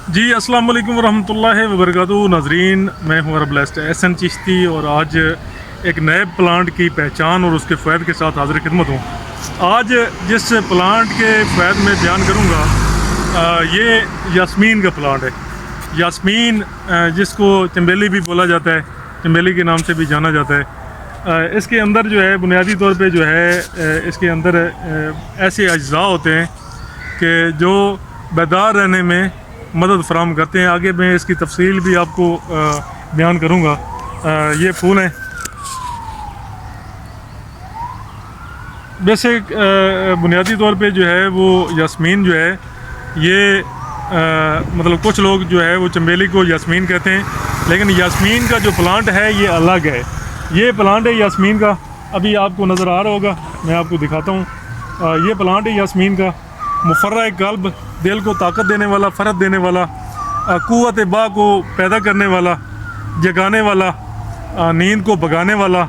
जी अस्सलाम वालेकुम वरहमतुल्लाहि वबरकातुहू। नाजरीन, मैं हूँ ब्लेस्ड एहसन चिश्ती और आज एक नए प्लांट की पहचान और उसके फ़ायदे के साथ हाजिर खिदमत हूँ। आज जिस प्लांट के फ़ायदे में बयान करूँगा ये यास्मीन का प्लांट है। यास्मीन जिसको चंबेली भी बोला जाता है, चंबेली के नाम से भी जाना जाता है। इसके अंदर जो है बुनियादी तौर पे जो है इसके अंदर ऐसे अज्जा होते हैं कि जो बेदार रहने में मदद फराम करते हैं। आगे मैं इसकी तफसील भी आपको बयान करूँगा। ये फूल हैं। वैसे बुनियादी तौर पे जो है वो यास्मीन जो है ये मतलब कुछ लोग जो है वो चंबेली को यास्मीन कहते हैं, लेकिन यास्मीन का जो प्लांट है ये अलग है। ये प्लांट है यास्मीन का, अभी आपको नज़र आ रहा होगा, मैं आपको दिखाता हूँ। ये प्लांट है यास्मीन का। मुफर्रा कल्ब, दिल को ताकत देने वाला, फ़रत देने वाला, क़ुव्वत बा को पैदा करने वाला, जगाने वाला, नींद को भगाने वाला,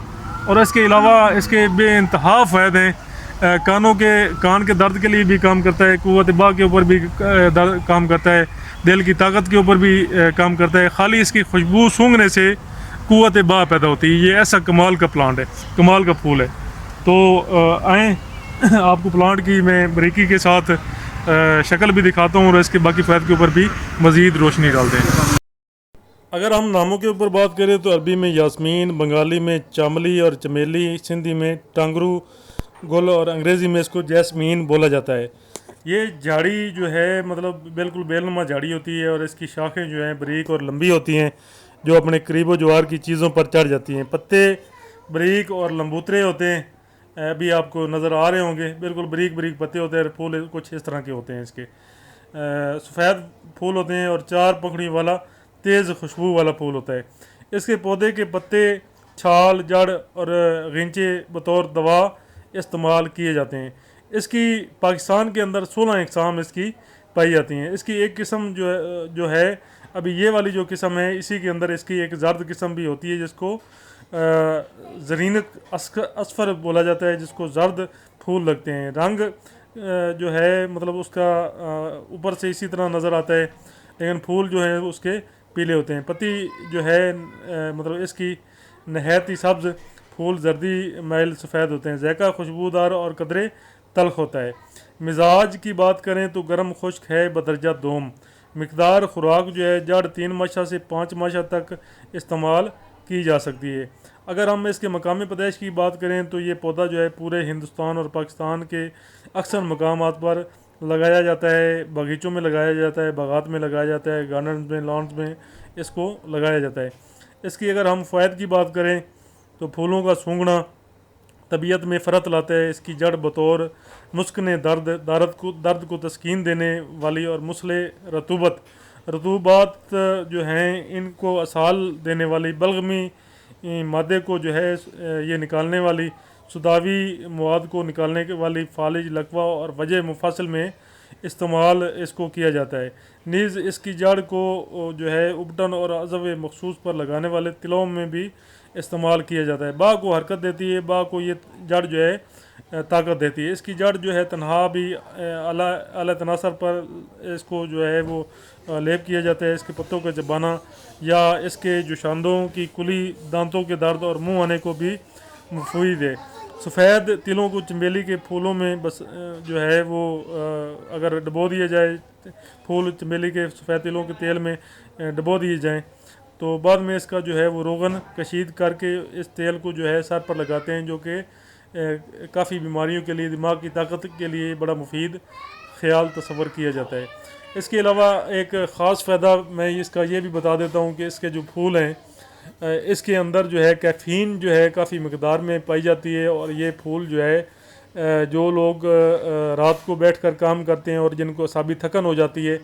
और इसके अलावा इसके बेइंतहा फ़ायदे हैं। कान के दर्द के लिए भी काम करता है, क़ुव्वत बा के ऊपर भी काम करता है, दिल की ताकत के ऊपर भी काम करता है। खाली इसकी खुशबू सूंघने से क़ुव्वत बा पैदा होती है। ये ऐसा कमाल का प्लांट है, कमाल का फूल है। तो आएँ आपको प्लांट की मैं बारीकी के साथ शक्ल भी दिखाता हूँ और इसके बाकी फ़ायदे के ऊपर भी मज़ीद रोशनी डालते हैं। अगर हम नामों के ऊपर बात करें तो अरबी में यास्मीन, बंगाली में चामली और चमेली, सिंधी में टांगरू गुल और अंग्रेज़ी में इसको जैस्मीन बोला जाता है। ये झाड़ी जो है मतलब बिल्कुल बेलनुमा झाड़ी होती है और इसकी शाखें जो हैं बारीक और लंबी होती हैं, जो अपने करीबो जवार की चीज़ों पर चढ़ जाती हैं। पत्ते बारीक और लंबूतरे होते हैं, अभी आपको नज़र आ रहे होंगे, बिल्कुल बारीक बारीक पत्ते होते हैं। फूल कुछ इस तरह के होते हैं इसके, सफ़ेद फूल होते हैं और चार पंखड़ी वाला तेज़ खुशबू वाला फूल होता है। इसके पौधे के पत्ते, छाल, जड़ और गींचे बतौर दवा इस्तेमाल किए जाते हैं। इसकी पाकिस्तान के अंदर 16 इकसाम इसकी पाई जाती हैं। इसकी एक किस्म जो है अभी ये वाली जो किस्म है, इसी के अंदर इसकी एक जर्द किस्म भी होती है जिसको ज़रीनत असफर बोला जाता है, जिसको जर्द फूल लगते हैं। रंग जो है मतलब उसका ऊपर से इसी तरह नज़र आता है, लेकिन फूल जो है उसके पीले होते हैं। पत्ती जो है मतलब इसकी नहायत ही सब्ज़, फूल जर्दी मैल सफ़ेद होते हैं। ज़ायका खुशबूदार और कदरे तल्ख होता है। मिजाज की बात करें तो गर्म खुश्क है बदरजा दोम। मकदार खुराक जो है जड़ 3 माशा से 5 माशा तक इस्तेमाल की जा सकती है। अगर हम इसके मकामी पैदाइश की बात करें तो ये पौधा जो है पूरे हिंदुस्तान और पाकिस्तान के अक्सर मकामात पर लगाया जाता है। बगीचों में लगाया जाता है, बागात में लगाया जाता है, गार्डन में, लॉन्स में इसको लगाया जाता है। इसकी अगर हम फ़ायदे की बात करें तो फूलों का सूंघना तबीयत में फ़रत लाता है। इसकी जड़ बतौर मुस्कने दर्द को तस्कीन देने वाली और मुसले रतूबात जो हैं इनको असाल देने वाली, बलगमी मादे को जो है ये निकालने वाली, सुदावी मवाद को निकालने के वाली, फालिज, लकवा और वजह मुफासल में इस्तेमाल इसको किया जाता है। नीज़ इसकी जड़ को जो है उबटन और अज़ब मखसूस पर लगाने वाले तिलों में भी इस्तेमाल किया जाता है। बा को हरकत देती है, बा को ये जड़ जो है ताकत देती है। इसकी जड़ जो है तनहा भी अला तनासर पर इसको जो है वो लेप किया जाता है। इसके पत्तों का चबाना या इसके जो शांदों की कुली, दांतों के दर्द और मुंह आने को भी मुफीद है। सफ़ेद तिलों को चमेली के फूलों में बस जो है वो अगर डबो दिए जाए, फूल चमेली के सफ़ेद तिलों के तेल में डबो दिए जाएँ तो बाद में इसका जो है वो रोगन कशीद करके इस तेल को जो है सर पर लगाते हैं, जो कि काफ़ी बीमारियों के लिए, दिमाग की ताकत के लिए बड़ा मुफीद ख्याल तस्वर किया जाता है। इसके अलावा एक ख़ास फ़ायदा मैं इसका ये भी बता देता हूँ कि इसके जो फूल हैं इसके अंदर जो है कैफ़ीन जो है काफ़ी मकदार में पाई जाती है। और ये फूल जो है जो लोग रात को बैठकर काम करते हैं और जिनको असाबी थकन हो जाती है,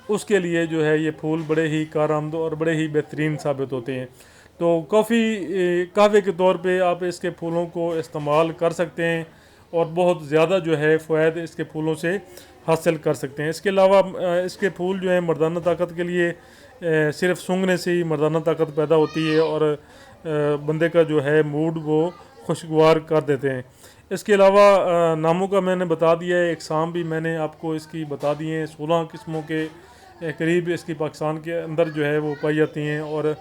उसके लिए जो है ये फूल बड़े ही कारआमद और बड़े ही बेहतरीन साबित होते हैं। तो कहवे के तौर पे आप इसके फूलों को इस्तेमाल कर सकते हैं और बहुत ज़्यादा जो है फ़वाद इसके फूलों से हासिल कर सकते हैं। इसके अलावा इसके फूल जो है मर्दाना ताकत के लिए सिर्फ सूंघने से ही मर्दाना ताकत पैदा होती है और बंदे का जो है मूड वो खुशगवार कर देते हैं। इसके अलावा नामों का मैंने बता दिया है, इकसाम भी मैंने आपको इसकी बता दिए हैं। 16 किस्मों के करीब इसकी पाकिस्तान के अंदर जो है वो पाई जाती हैं, और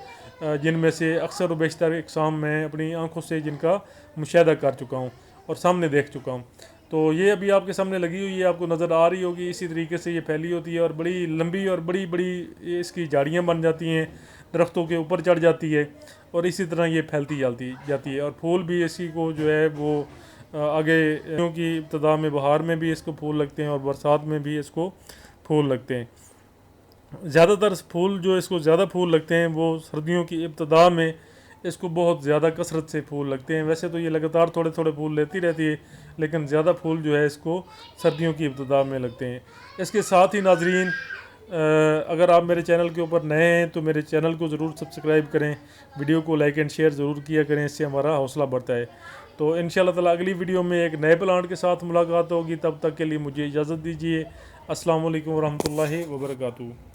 जिनमें से अक्सर व बेशतर इकसाम मैं अपनी आंखों से जिनका मुशाहदा कर चुका हूँ और सामने देख चुका हूँ। तो ये अभी आपके सामने लगी हुई है, आपको नज़र आ रही होगी। इसी तरीके से ये फैली होती है और बड़ी लंबी और बड़ी बड़ी इसकी झाड़ियाँ बन जाती हैं, दरख्तों के ऊपर चढ़ जाती है और इसी तरह ये फैलती जाती है। और फूल भी इसी को जो है वो आगे, क्योंकि इब्तदा में बहार में भी इसको फूल लगते हैं और बरसात में भी इसको फूल लगते हैं। ज़्यादातर फूल जो इसको ज़्यादा फूल लगते हैं वो सर्दियों की इब्तदा में इसको बहुत ज़्यादा कसरत से फूल लगते हैं। वैसे तो ये लगातार थोड़े थोड़े फूल लेती रहती है, लेकिन ज़्यादा फूल जो है इसको सर्दियों की इब्तदा में लगते हैं। इसके साथ ही नाजरीन, अगर आप मेरे चैनल के ऊपर नए हैं तो मेरे चैनल को ज़रूर सब्सक्राइब करें, वीडियो को लाइक एंड शेयर ज़रूर किया करें, इससे हमारा हौसला बढ़ता है। तो इंशाल्लाह ताला अगली वीडियो में एक नए प्लांट के साथ मुलाकात होगी। तब तक के लिए मुझे इजाज़त दीजिए। अस्सलाम वालेकुम रहमतुल्लाहि व बरकातहू।